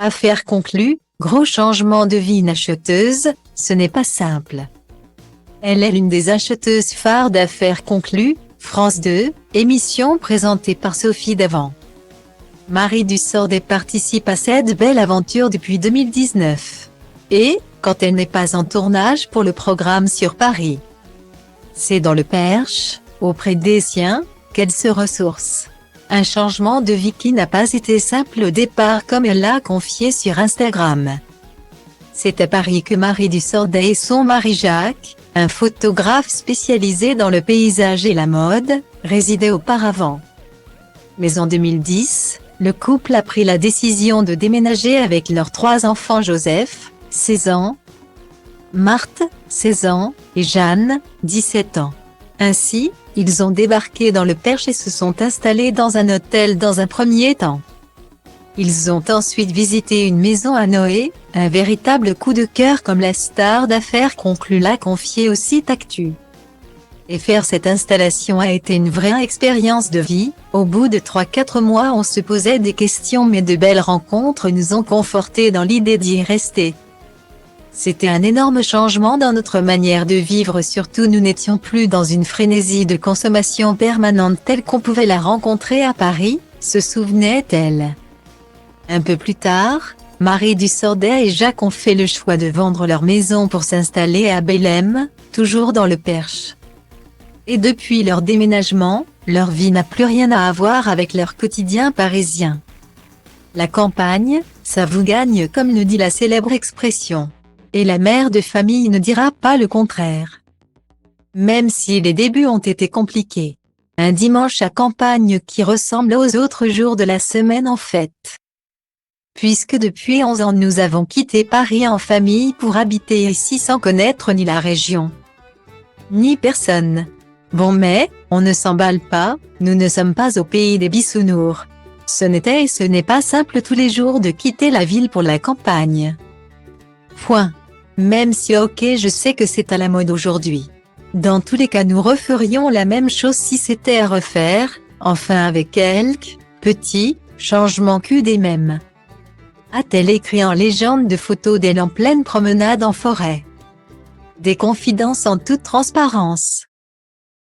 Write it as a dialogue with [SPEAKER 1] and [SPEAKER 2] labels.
[SPEAKER 1] Affaire conclue, gros changement de vie. Une acheteuse, ce n'est pas simple. Elle est l'une des acheteuses phares d'Affaires conclues, France 2, émission présentée par Sophie Davant. Marie Dussordet participe à cette belle aventure depuis 2019. Et, quand elle n'est pas en tournage pour le programme sur Paris, c'est dans le Perche, auprès des siens, qu'elle se ressource. Un changement de vie qui n'a pas été simple au départ, comme elle l'a confié sur Instagram. C'est à Paris que Marie Dussordet et son mari Jacques, un photographe spécialisé dans le paysage et la mode, résidaient auparavant. Mais en 2010, le couple a pris la décision de déménager avec leurs 3 enfants: Joseph, 16 ans, Marthe, 16 ans, et Jeanne, 17 ans. Ainsi, ils ont débarqué dans le Perche et se sont installés dans un hôtel dans un premier temps. Ils ont ensuite visité une maison à Noé, un véritable coup de cœur, comme la star d'Affaires conclues l'a confié au site Actu. Et faire cette installation a été une vraie expérience de vie. Au bout de 3-4 mois, on se posait des questions, mais de belles rencontres nous ont confortés dans l'idée d'y rester. C'était un énorme changement dans notre manière de vivre, surtout nous n'étions plus dans une frénésie de consommation permanente telle qu'on pouvait la rencontrer à Paris, se souvenait-elle. Un peu plus tard, Marie Dussordet et Jacques ont fait le choix de vendre leur maison pour s'installer à Belém, toujours dans le Perche. Et depuis leur déménagement, leur vie n'a plus rien à voir avec leur quotidien parisien. La campagne, ça vous gagne, comme le dit la célèbre expression. Et la mère de famille ne dira pas le contraire. Même si les débuts ont été compliqués. Un dimanche à campagne qui ressemble aux autres jours de la semaine en fait. Puisque depuis 11 ans nous avons quitté Paris en famille pour habiter ici sans connaître ni la région, ni personne. Bon, mais, on ne s'emballe pas, nous ne sommes pas au pays des bisounours. Ce n'était et ce n'est pas simple tous les jours de quitter la ville pour la campagne. Point. Même si ok, je sais que c'est à la mode aujourd'hui. Dans tous les cas, nous referions la même chose si c'était à refaire, enfin avec quelques petits changements que des mêmes. A-t-elle écrit en légende de photos d'elle en pleine promenade en forêt. Des confidences en toute transparence.